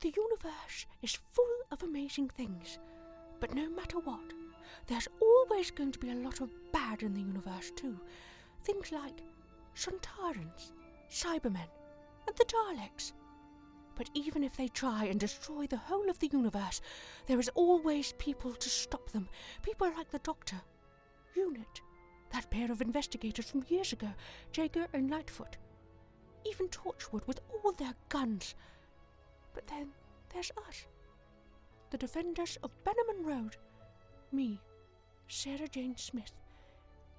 The universe is full of amazing things, but no matter what, there's always going to be a lot of bad in the universe too. Things like Sontarans, Cybermen, and the Daleks. But even if they try and destroy the whole of the universe, there is always people to stop them. People like the Doctor, Unit, that pair of investigators from years ago, Jaeger and Lightfoot. Even Torchwood with all their guns. But then there's us, the defenders of Bannerman Road. Me, Sarah Jane Smith,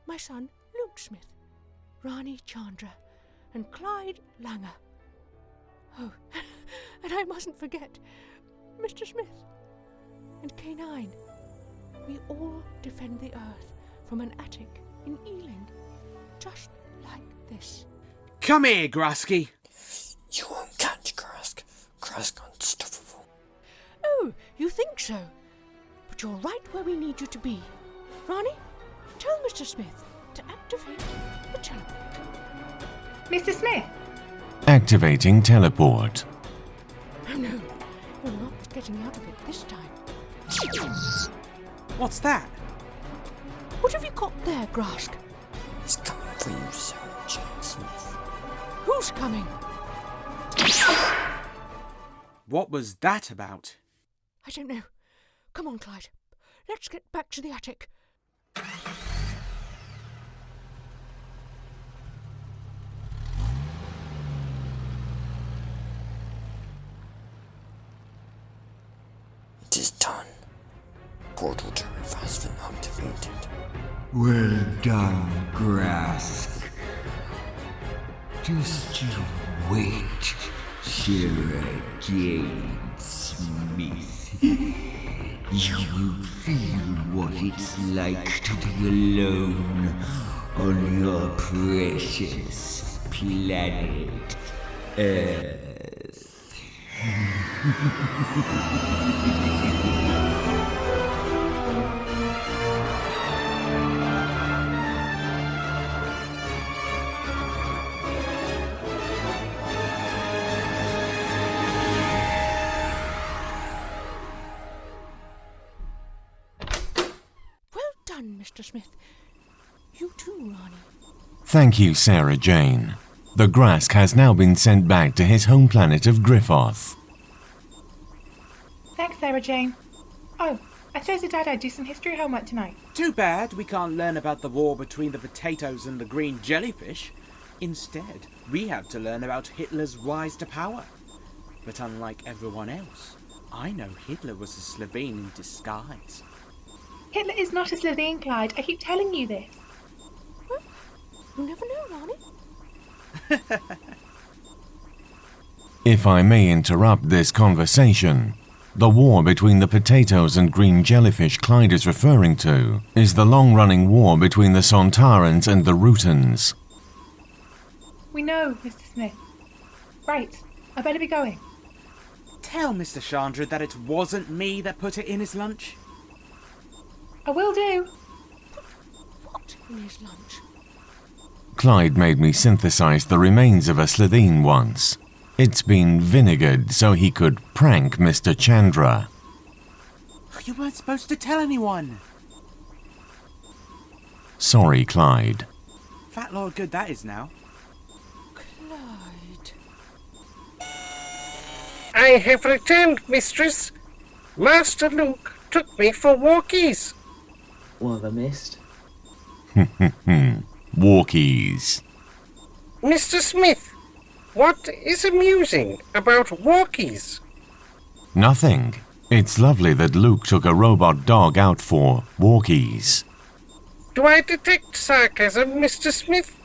my son Luke Smith, Rani Chandra, and Clyde Langer. Oh, and I mustn't forget Mr. Smith and K9. We all defend the Earth from an attic in Ealing, just like this. Come here, Graske. You won't catch Graske. Graske unstoppable. Oh, you think so? But you're right where we need you to be. Rani, tell Mr. Smith to activate the teleport. Mr. Smith? Activating teleport. Oh no, you're not getting out of it this time. What's that? What have you got there, Graske? He's coming for you, Sarah Jane Smith. Who's coming? What was that about? I don't know. Come on, Clyde. Let's get back to the attic. It is done. Portal turret has been activated. Well done, Graske. Just you wait, Sarah Jane Smith. You will feel what it's like to be alone on your precious planet, Earth. Mr. Smith. You too, Rani. Thank you, Sarah Jane. The Graske has now been sent back to his home planet of Griffoth. Thanks, Sarah Jane. Oh, I told your dad I'd do some history homework tonight. Too bad we can't learn about the war between the potatoes and the green jellyfish. Instead, we have to learn about Hitler's rise to power. But unlike everyone else, I know Hitler was a Slitheen in disguise. Hitler is not a Slitheen, Clyde. I keep telling you this. Well, you never know, Rani. If I may interrupt this conversation, the war between the potatoes and green jellyfish Clyde is referring to is the long-running war between the Sontarans and the Rutans. We know, Mr. Smith. Right, I better be going. Tell Mr. Chandra that it wasn't me that put it in his lunch. I will do. What in his lunch? Clyde made me synthesize the remains of a Slitheen once. It's been vinegared so he could prank Mr. Chandra. You weren't supposed to tell anyone. Sorry, Clyde. Fat Lord good that is now. Clyde. I have returned, mistress. Master Luke took me for walkies. What have I missed? Walkies. Mr. Smith, what is amusing about walkies? Nothing. It's lovely that Luke took a robot dog out for walkies. Do I detect sarcasm, Mr. Smith?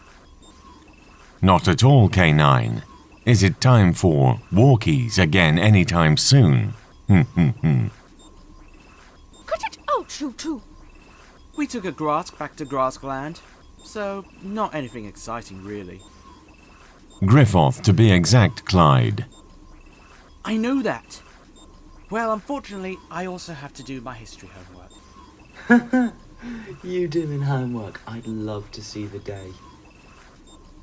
Not at all, K9. Is it time for walkies again anytime soon? Cut it out, you two. We took a Graske back to Graskeland, so not anything exciting really. Griffoth, to be exact, Clyde. I know that. Well, unfortunately, I also have to do my history homework. You doing homework? I'd love to see the day.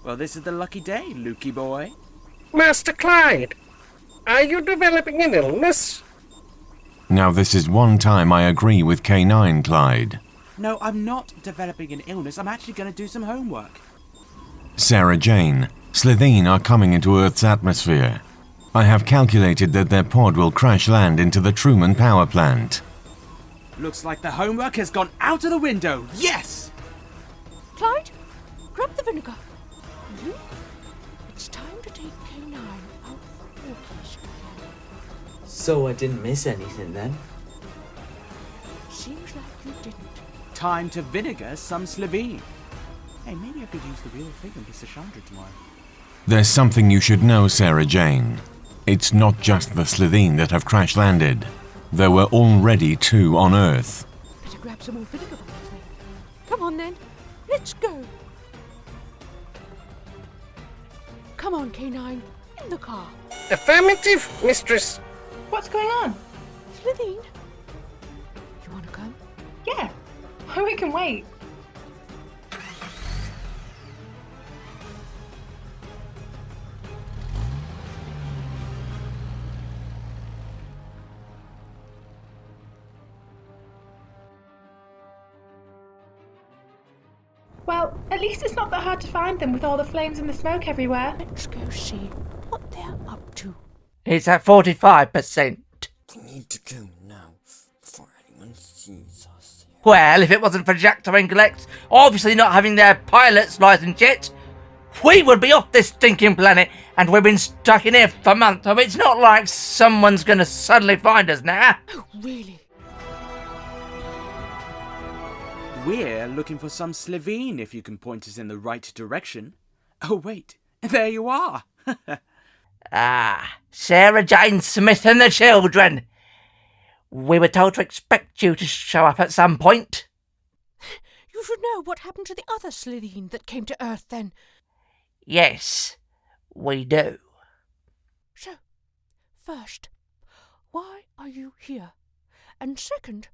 Well, this is the lucky day, Lukey boy. Master Clyde, Are you developing an illness? Now this is one time I agree with K9, Clyde. No, I'm not developing an illness. I'm actually going to do some homework. Sarah Jane, Slitheen are coming into Earth's atmosphere. I have calculated that their pod will crash land into the Truman power plant. Looks like the homework has gone out of the window. Yes! Clyde, grab the vinegar. Luke, it's time to take K9 out for walkies again. So I didn't miss anything then? Seems like you didn't. Time to vinegar some Slitheen. Hey, maybe I could use the real thing and kiss Chandra tomorrow. There's something you should know, Sarah Jane. It's not just the Slitheen that have crash landed. There were already 2 on Earth. Better grab some more vinegar bottles then. Come on then, let's go. Come on, K9, in the car. Affirmative, mistress. What's going on? Slitheen, you want to come? Yeah, we can wait. Well, at least it's not that hard to find them with all the flames and the smoke everywhere. Let's go see what they're up to. It's at 45%. We need to go now, before anyone sees us. Well, if it wasn't for Jacto and Glex obviously not having their pilot's license yet, we would be off this stinking planet, and we've been stuck in here for months, so it's not like someone's gonna suddenly find us now. Oh, really? We're looking for some Slitheen, if you can point us in the right direction. Oh, wait. There you are. Sarah Jane Smith and the children. We were told to expect you to show up at some point. You should know what happened to the other Slitheen that came to Earth then. Yes, we do. So, first, why are you here? And second,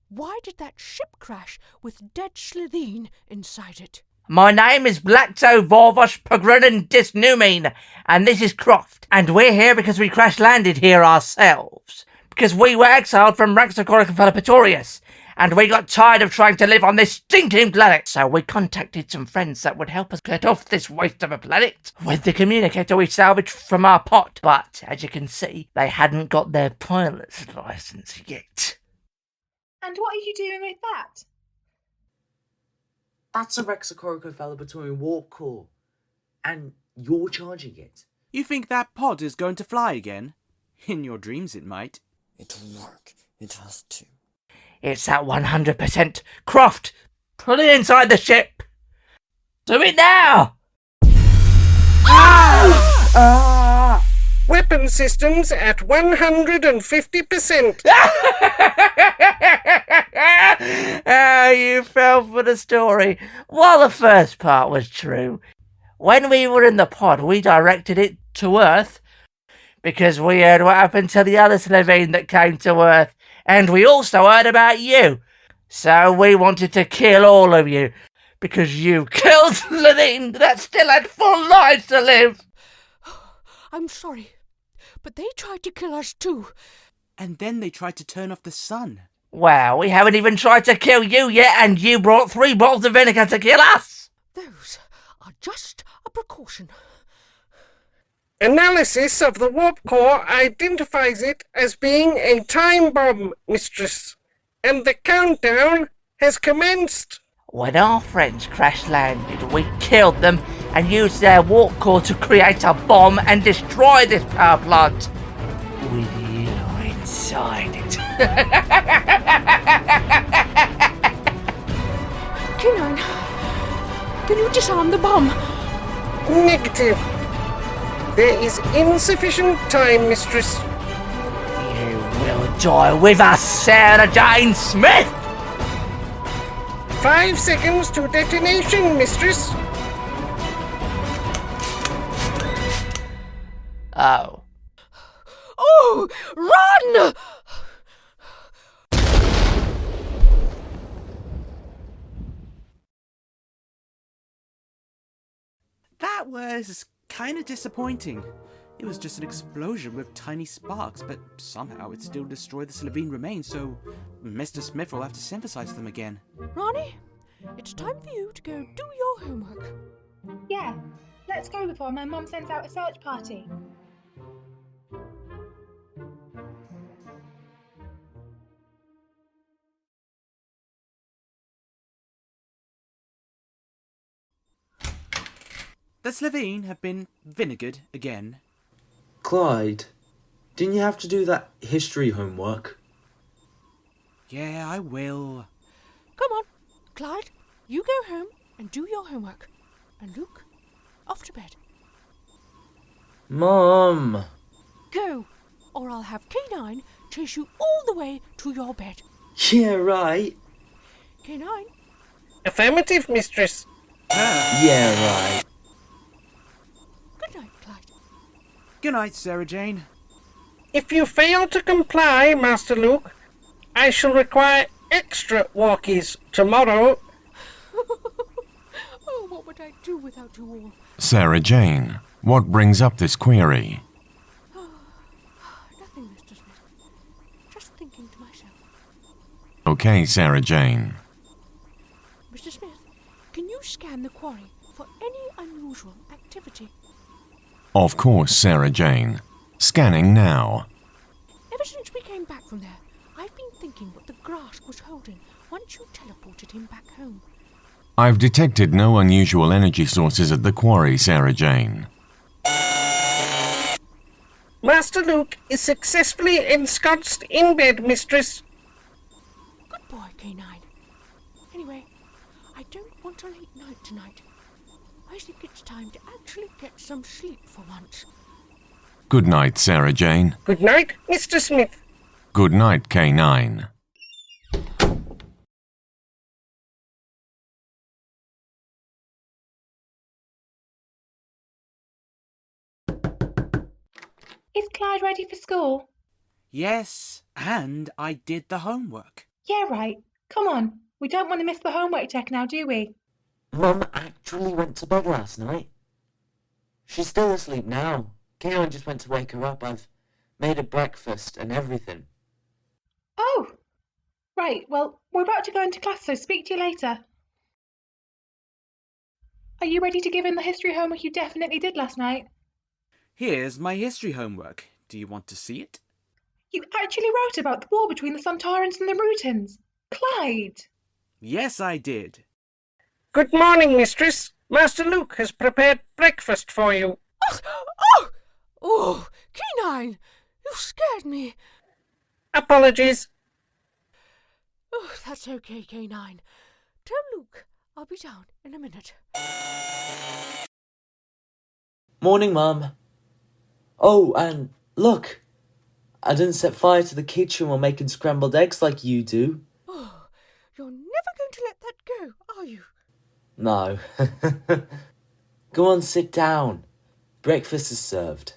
why did that ship crash with dead Slitheen inside it? My name is Blackto, Vor-Fosh, Pugrunen-Dis, Numeen, and this is Kroft, and we're here because we crash-landed here ourselves. Because we were exiled from Raxacoric and we got tired of trying to live on this stinking planet, so we contacted some friends that would help us get off this waste of a planet with the communicator we salvaged from our pod. But, as you can see, they hadn't got their pilot's license yet. And what are you doing with that? That's a Rexacoric warp core. And you're charging it. You think that pod is going to fly again? In your dreams it might. It'll work. It has to. It's at 100%. Kroft, put it inside the ship. Do it now! Weapon systems at 150%. You fell for the story. Well, the first part was true. When we were in the pod, we directed it to Earth because we heard what happened to the other Slitheen that came to Earth, and we also heard about you. So we wanted to kill all of you because you killed Slitheen that still had full lives to live. I'm sorry, but they tried to kill us too. And then they tried to turn off the sun. Well, we haven't even tried to kill you yet, and you brought 3 bottles of vinegar to kill us! Those are just a precaution. Analysis of the warp core identifies it as being a time bomb, mistress. And the countdown has commenced. When our friends crash-landed, we killed them and used their warp core to create a bomb and destroy this power plant. With you inside it. K9, can you disarm the bomb? Negative. There is insufficient time, mistress. You will die with us, Sarah Jane Smith! 5 seconds to detonation, mistress. Oh. Oh, run! That was kind of disappointing. It was just an explosion with tiny sparks, but somehow it still destroyed the Slitheen remains, so Mr. Smith will have to synthesize them again. Rani, it's time for you to go do your homework. Yeah, let's go before my mum sends out a search party. The Slitheen have been vinegared again. Clyde, didn't you have to do that history homework? Yeah, I will. Come on, Clyde, you go home and do your homework. And Luke, off to bed. Mum! Go, or I'll have K9 chase you all the way to your bed. Yeah, right. K9? Affirmative, mistress. Yeah, right. Good night, Clyde. Good night, Sarah Jane. If you fail to comply, Master Luke, I shall require extra walkies tomorrow. Oh, what would I do without you all? Sarah Jane, what brings up this query? Nothing, Mr. Smith. Just thinking to myself. Okay, Sarah Jane. Mr. Smith, can you scan the quarry for any unusual activity? Of course, Sarah Jane. Scanning now. Ever since we came back from there, I've been thinking what the Graske was holding once you teleported him back home. I've detected no unusual energy sources at the quarry, Sarah Jane. Master Luke is successfully ensconced in bed, mistress. Good boy, K9. Anyway, I don't want a late night tonight. I think it's time to actually get some sleep for once. Good night, Sarah Jane. Good night, Mr. Smith. Good night, K9. Is Clyde ready for school? Yes, and I did the homework. Yeah, right. Come on. We don't want to miss the homework check now, do we? Mum actually went to bed last night. She's still asleep now. Kaelin just went to wake her up. I've made her breakfast and everything. Oh! Right, well, we're about to go into class, so speak to you later. Are you ready to give in the history homework you definitely did last night? Here's my history homework. Do you want to see it? You actually wrote about the war between the Sontarans and the Rutans. Clyde! Yes, I did. Good morning, mistress. Master Luke has prepared breakfast for you. Oh, K9, you scared me. Apologies. Oh, that's okay, K9. Tell Luke I'll be down in a minute. Morning, Mum. Oh, and look. I didn't set fire to the kitchen while making scrambled eggs like you do. Oh, you're never going to let that go, are you? No. Go on, sit down. Breakfast is served.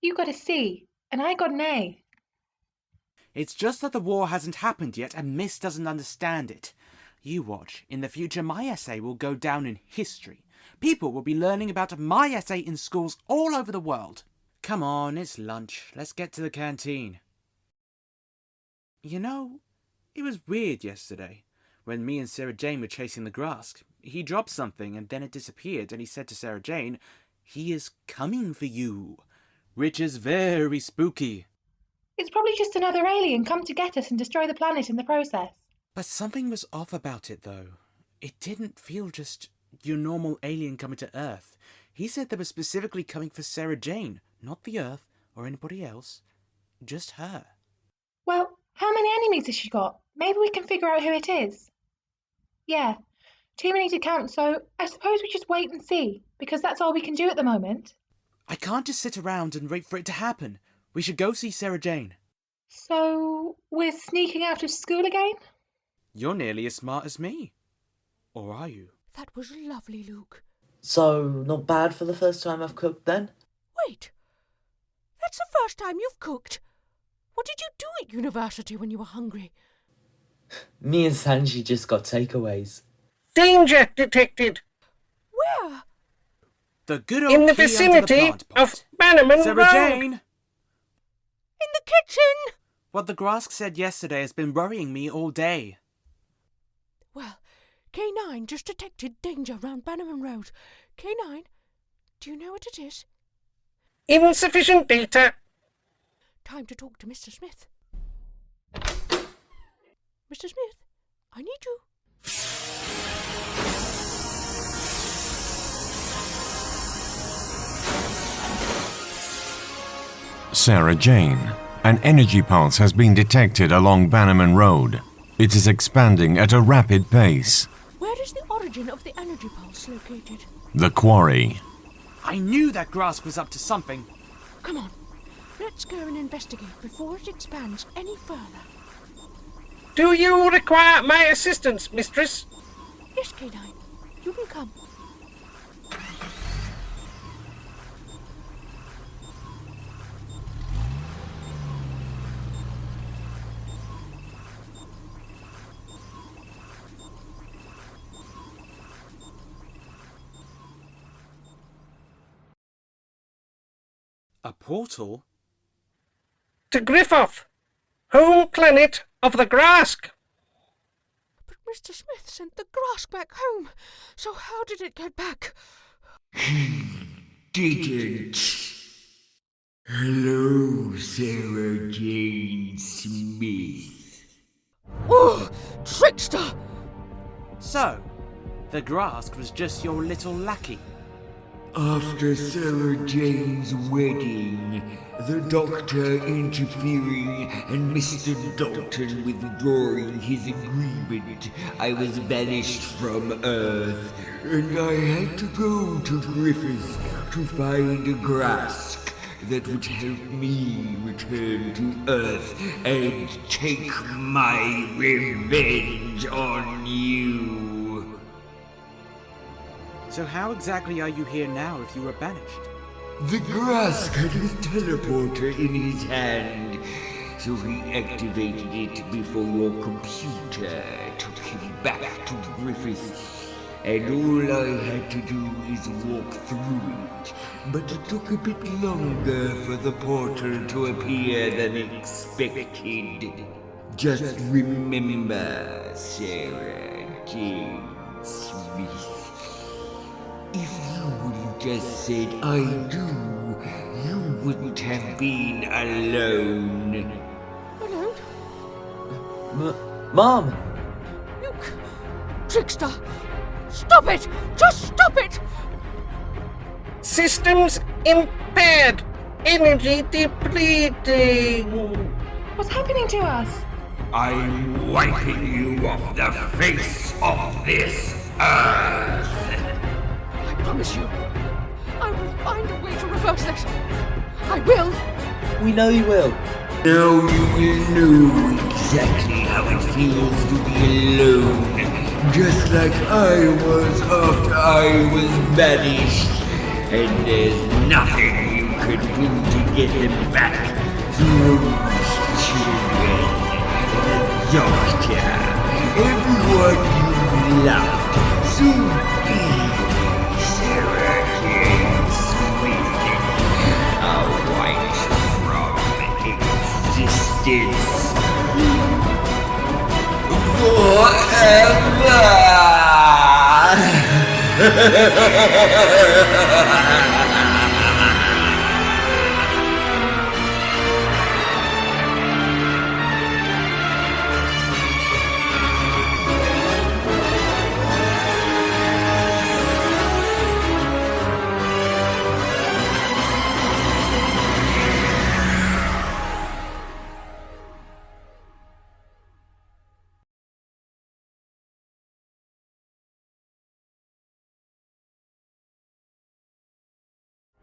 You got a C, and I got an A. It's just that the war hasn't happened yet and Miss doesn't understand it. You watch. In the future, my essay will go down in history. People will be learning about my essay in schools all over the world. Come on, it's lunch. Let's get to the canteen. You know, it was weird yesterday. When me and Sarah Jane were chasing the Graske, he dropped something and then it disappeared, and he said to Sarah Jane, "He is coming for you," which is very spooky. It's probably just another alien come to get us and destroy the planet in the process. But something was off about it, though. It didn't feel just your normal alien coming to Earth. He said they were specifically coming for Sarah Jane, not the Earth or anybody else. Just her. Well, how many enemies has she got? Maybe we can figure out who it is. Yeah, too many to count, so I suppose we just wait and see, because that's all we can do at the moment. I can't just sit around and wait for it to happen. We should go see Sarah Jane. So, we're sneaking out of school again? You're nearly as smart as me. Or are you? That was lovely, Luke. So, not bad for the first time I've cooked then? Wait, that's the first time you've cooked. What did you do at university when you were hungry? Me and Sanji just got takeaways. Danger detected. Where? The good old in the key under vicinity plant pot. of Bannerman Sarah Road. Jane! In the kitchen! What the Graske said yesterday has been worrying me all day. Well, K9 just detected danger round Bannerman Road. K9, do you know what it is? Insufficient data. Time to talk to Mr. Smith. Mr. Smith, I need you. Sarah Jane, an energy pulse has been detected along Bannerman Road. It is expanding at a rapid pace. Where is the origin of the energy pulse located? The quarry. I knew that Graske was up to something. Come on, let's go and investigate before it expands any further. Do you require my assistance, mistress? Yes, K9, you can come. A portal? To Griffoth, home planet of the Graske. But Mr. Smith sent the Graske back home, so how did it get back? Didn't. Hello, Sarah Jane Smith. Oh, Trickster! So, the Graske was just your little lackey. After Sarah Jane's wedding, the Doctor interfering and Mr. Dalton withdrawing his agreement, I was banished from Earth, and I had to go to Griffith to find a Graske that would help me return to Earth and take my revenge on you. So how exactly are you here now if you were banished? The Graske had his teleporter in his hand, so he activated it before your computer took him back to Griffith. And all I had to do is walk through it, but it took a bit longer for the portal to appear than expected. Just remember, Sarah Jane Smith. If you would have just said I do, you wouldn't have been alone. Alone? Mom! You... Trickster! Stop it! Just stop it! Systems impaired. Energy depleting. What's happening to us? I'm wiping you off the face of this earth. I promise you, I will find a way to reverse this. I will. We know you will. Now you will know exactly how it feels to be alone. Just like I was after I was banished. And there's nothing you could do to get them back. Those children, the Doctor, everyone you loved, so dearly, Sarah Jane Smith, are wiped from existence forever.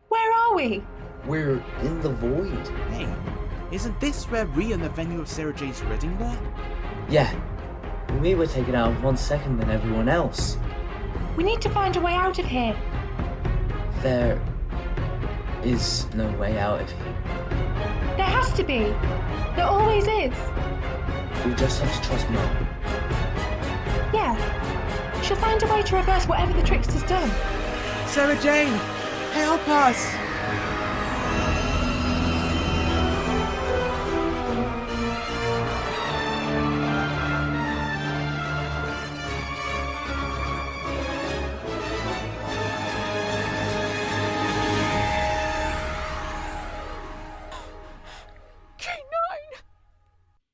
Where are we? We're in the void. Hey, isn't this where we and the venue of Sarah Jane's wedding were? Yeah. We were taken out in 1 second than everyone else. We need to find a way out of here. There is no way out of here. There has to be. There always is. We just have to trust Mom. Yeah. She'll find a way to reverse whatever the Trickster's done. Sarah Jane! Help us!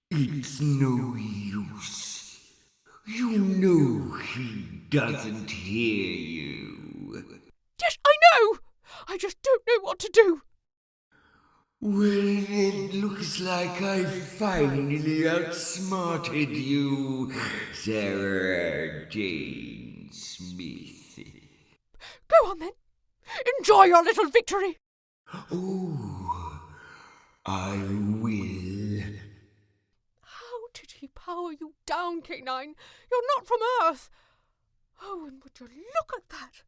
It's no use. You know he doesn't hear you. Yes, I know! I just don't know what to do. Well, it looks like I finally outsmarted you, Sarah Jane Smith. Go on then. Enjoy your little victory. Oh, I will. How did he power you down, K9? You're not from Earth. Oh, and would you look at that?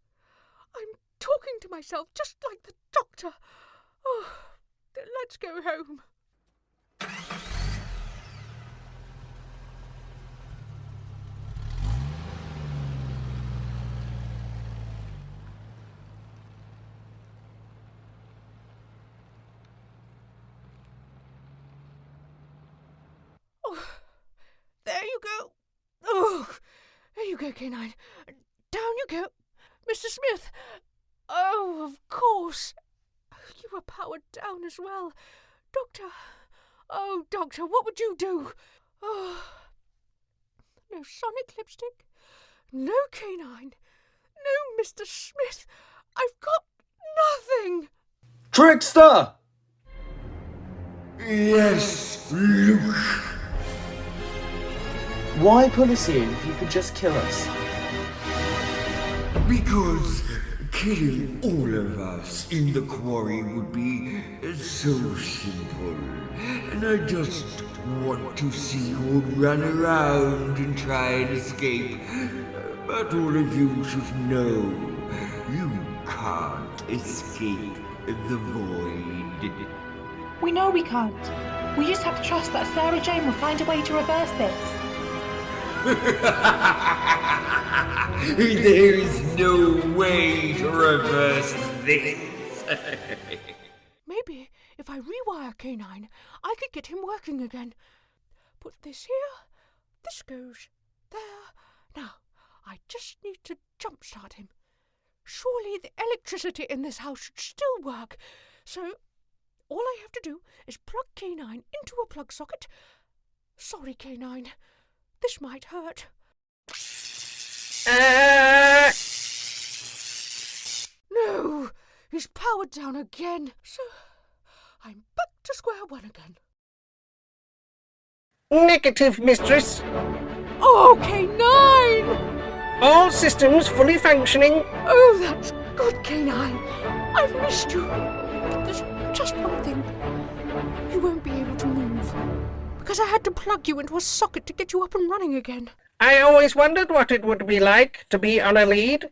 I'm talking to myself just like the doctor. Oh, let's go home. Oh, there you go. Oh, there you go, K9. Down you go. Mr. Smith. Oh, of course. You were powered down as well. Doctor. Oh, Doctor, what would you do? Oh, no sonic lipstick. No K9. No Mr. Smith. I've got nothing. Trickster! Yes, Luke. Why pull us here if you could just kill us? Because killing all of us in the quarry would be so simple. And I just want to see you run around and try and escape. But all of you should know, you can't escape the void. We know we can't. We just have to trust that Sarah Jane will find a way to reverse this. There is no way to reverse this. Maybe if I rewire K9, I could get him working again. Put this here, this goes there. Now, I just need to jumpstart him. Surely the electricity in this house should still work. So, all I have to do is plug K9 into a plug socket. Sorry, K9. This might hurt. No! He's powered down again. So, I'm back to square one again. Negative, mistress. Oh, K9! All systems fully functioning. Oh, that's good, K9. I've missed you. But there's just one thing. You won't be able to move. Because I had to plug you into a socket to get you up and running again. I always wondered what it would be like to be on a lead.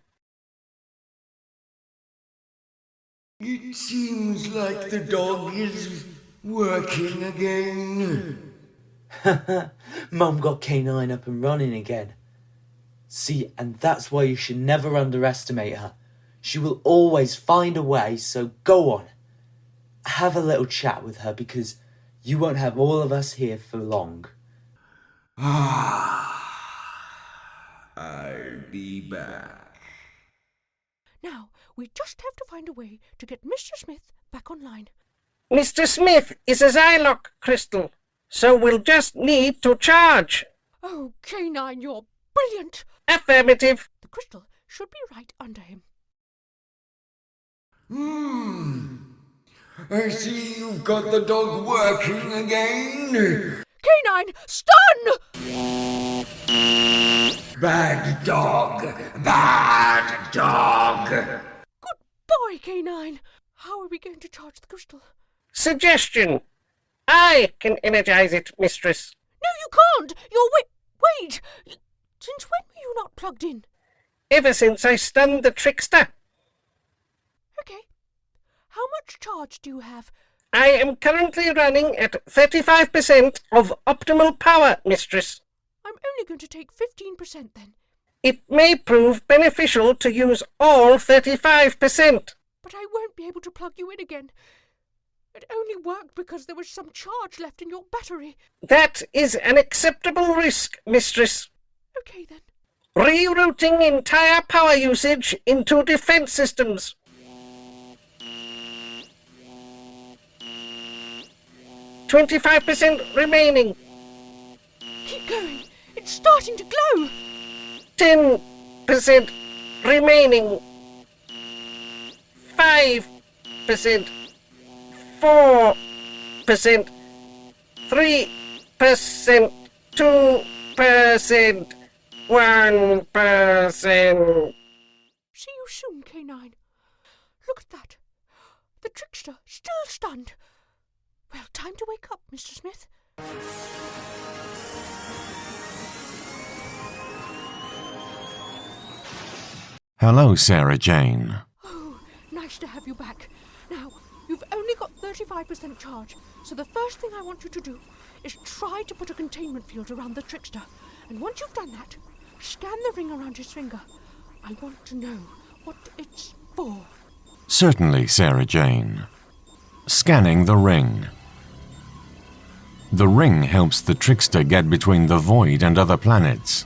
It seems like the dog is working again. Mum got K9 up and running again. See, and that's why you should never underestimate her. She will always find a way, so go on. Have a little chat with her because you won't have all of us here for long. I'll be back. Now, we just have to find a way to get Mr. Smith back online. Mr. Smith is a Zylock crystal, so we'll just need to charge. Oh, K9, you're brilliant. Affirmative. The crystal should be right under him. I see you've got the dog working again. K9, stun! Bad dog! Bad dog! Good boy, K9. How are we going to charge the crystal? Suggestion. I can energize it, mistress. No, you can't! You're wait! Since when were you not plugged in? Ever since I stunned the Trickster. Okay. How much charge do you have? I am currently running at 35% of optimal power, mistress. I'm only going to take 15% then. It may prove beneficial to use all 35%. but I won't be able to plug you in again. It only worked because there was some charge left in your battery. That is an acceptable risk, Mistress. Okay then. Rerouting entire power usage into defense systems. 25% remaining. Keep going. It's starting to glow. 10% remaining. 5%. 4%. 3%. 2%. 1%. See you soon, K9. Look at that. The Trickster still stunned. Well, time to wake up, Mr. Smith. Hello, Sarah Jane. Oh, nice to have you back. Now, you've only got 35% charge, so the first thing I want you to do is try to put a containment field around the Trickster. And once you've done that, scan the ring around his finger. I want to know what it's for. Certainly, Sarah Jane. Scanning the ring. The ring helps the Trickster get between the Void and other planets.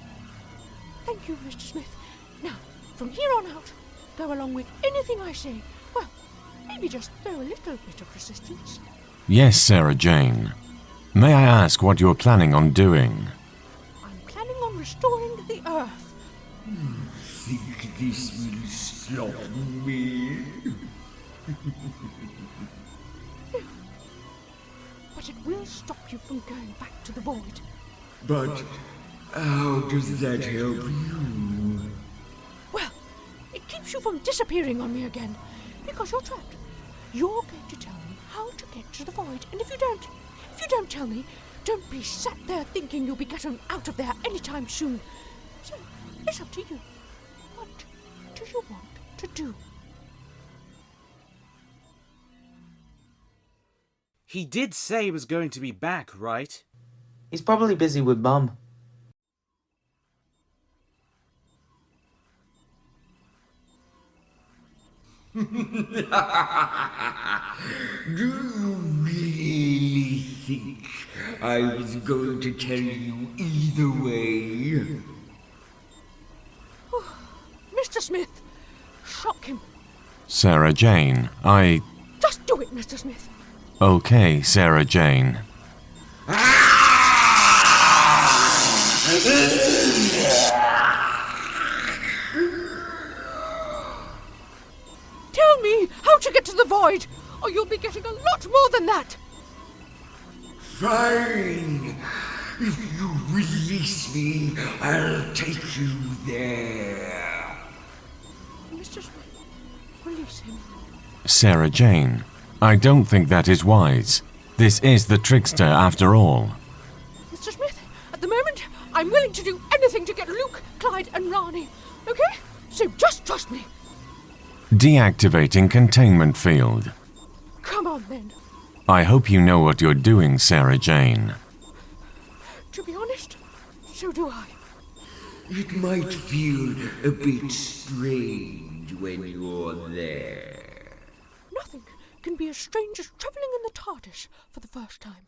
Thank you, Mr. Smith. Now, from here on out, go along with anything I say. Well, maybe just throw a little bit of resistance. Yes, Sarah Jane. May I ask what you're planning on doing? I'm planning on restoring the Earth. Think this will stop me? But it will stop you from going back to the Void. But how does that help you? Well, it keeps you from disappearing on me again, because you're trapped. You're going to tell me how to get to the Void, and if you don't tell me, don't be sat there thinking you'll be getting out of there anytime soon. So, it's up to you. What do you want to do? He did say he was going to be back, right? He's probably busy with Mum. Do you really think I was going to tell you either way? Mr. Smith, shock him. Sarah Jane, Just do it, Mr. Smith. Okay, Sarah Jane. Tell me how to get to the Void, or you'll be getting a lot more than that. Fine. If you release me, I'll take you there. Mr. Smith, release him. Sarah Jane, I don't think that is wise. This is the Trickster after all. Mr. Smith, at the moment, I'm willing to do anything to get Luke, Clyde, and Rani. Okay? So just trust me. Deactivating containment field. Come on, then. I hope you know what you're doing, Sarah Jane. To be honest, so do I. It might feel a bit strange when you're there. Nothing can be as strange as travelling in the TARDIS for the first time.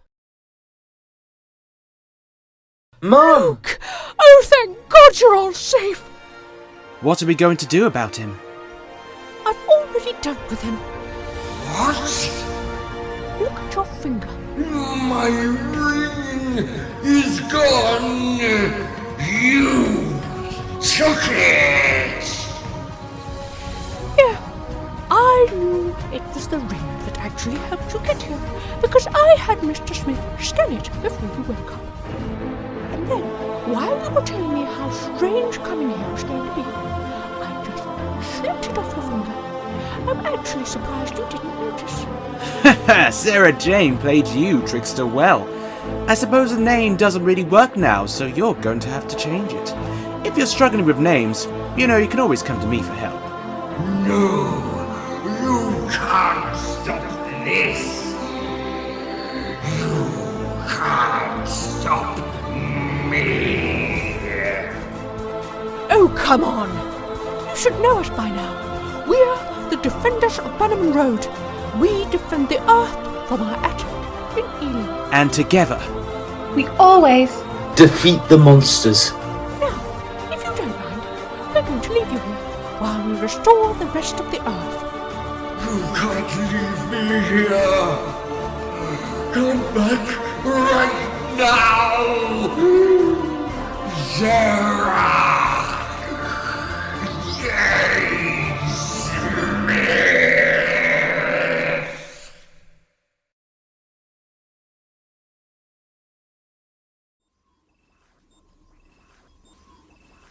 Mum! Luke! Oh, thank God you're all safe! What are we going to do about him? I've already dealt with him. What? Look at your finger. My ring is gone! You took it! Yeah, I knew it was the ring that actually helped you get here, because I had Mr. Smith scan it before you woke up. And then, while you were telling me how strange coming here was going to be, I just slipped it off your finger. I'm actually surprised you didn't notice. Sarah Jane played you, Trickster, well. I suppose the name doesn't really work now, so you're going to have to change it. If you're struggling with names, you can always come to me for help. No, you can't stop this. You can't stop me. Oh, come on! You should know us by now. We're the defenders of Bannerman Road. We defend the Earth from our attic in Alia. And together, We always... Defeat the monsters. Now, if you don't mind, we're going to leave you here while we restore the rest of the Earth. You can't leave me here. Come back right now. Sarah. Yes.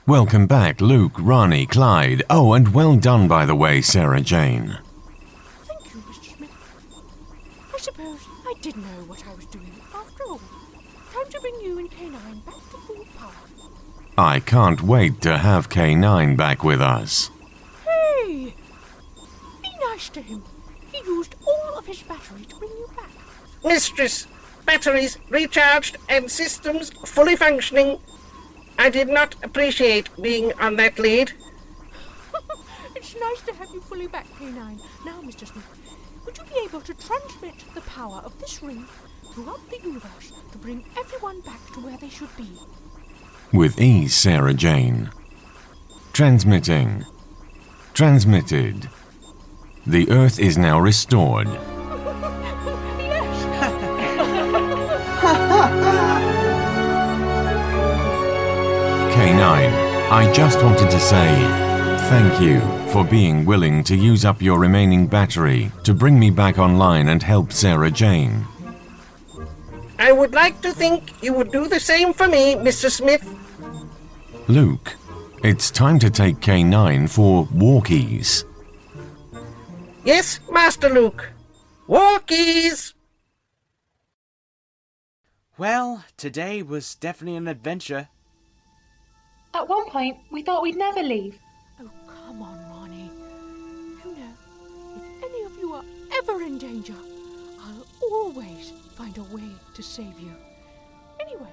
Welcome back, Luke, Rani, Clyde. Oh, and well done, by the way, Sarah Jane. Thank you, Mr. Smith. I suppose I did know what I was doing after all. Time to bring you and K9 back to full power. I can't wait to have K9 back with us. Hey! Be nice to him. He used all of his battery to bring you back. Mistress, batteries recharged and systems fully functioning. I did not appreciate being on that lead. It's nice to have you fully back, K9. Now, Mr. Smith, would you be able to transmit the power of this ring throughout the universe to bring everyone back to where they should be? With ease, Sarah Jane. Transmitting. Transmitted. The Earth is now restored. K9, I just wanted to say thank you for being willing to use up your remaining battery to bring me back online and help Sarah Jane. I would like to think you would do the same for me, Mr. Smith. Luke, it's time to take K9 for walkies. Yes, Master Luke. Walkies! well, today was definitely an adventure. At one point, we thought we'd never leave. Oh, come on, Rani. You know, if any of you are ever in danger, I'll always find a way to save you. Anyway,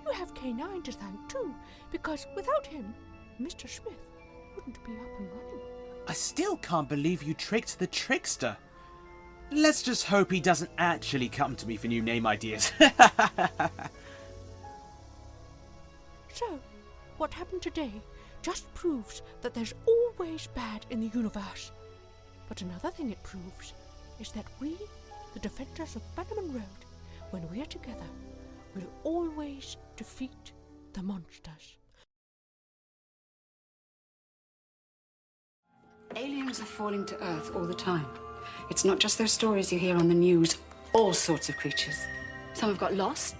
you have K9 to thank too, because without him, Mr. Smith wouldn't be up and running. I still can't believe you tricked the Trickster. Let's just hope he doesn't actually come to me for new name ideas. So, what happened today just proves that there's always bad in the universe. But another thing it proves is that we, the defenders of Bannerman Road, when we're together, will always defeat the monsters. Aliens are falling to Earth all the time. It's not just those stories you hear on the news. All sorts of creatures. Some have got lost,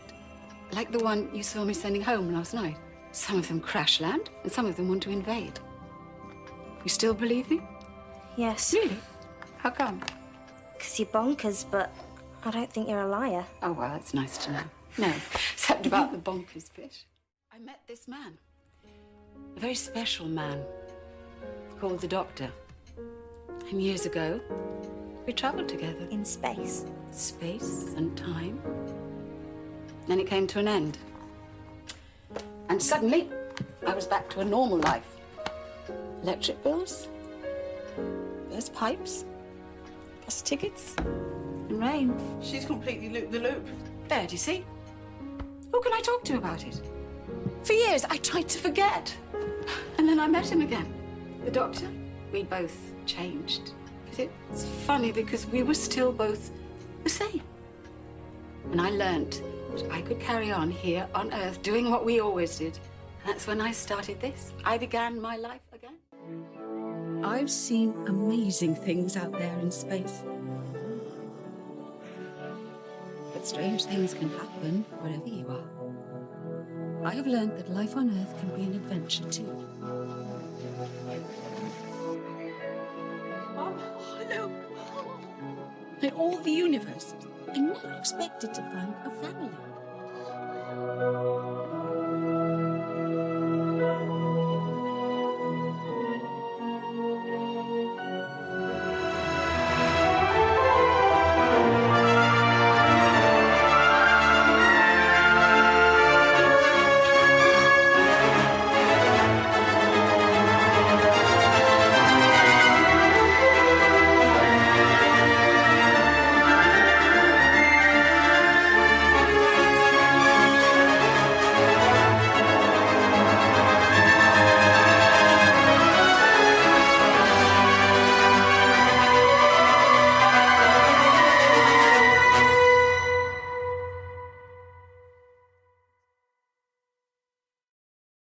like the one you saw me sending home last night. Some of them crash land, and some of them want to invade. You still believe me? Yes. Really? How come? Because you're bonkers, but I don't think you're a liar. Oh, well, that's nice to know. No, except about the bonkers bit. I met this man. A very special man. Called the Doctor. And years ago, we travelled together. In space. Space and time. Then it came to an end. And suddenly, I was back to a normal life. Electric bills, burst pipes, bus tickets, and rain. She's completely looped the loop. There, do you see? Who can I talk to about it? For years, I tried to forget. And then I met him again. The Doctor. We both changed. But it's funny because we were still both the same. And I learnt that I could carry on here on Earth doing what we always did. And that's when I started this. I began my life again. I've seen amazing things out there in space. But strange things can happen wherever you are. I have learned that life on Earth can be an adventure too. Look! In all the universe, I never expected to find a family.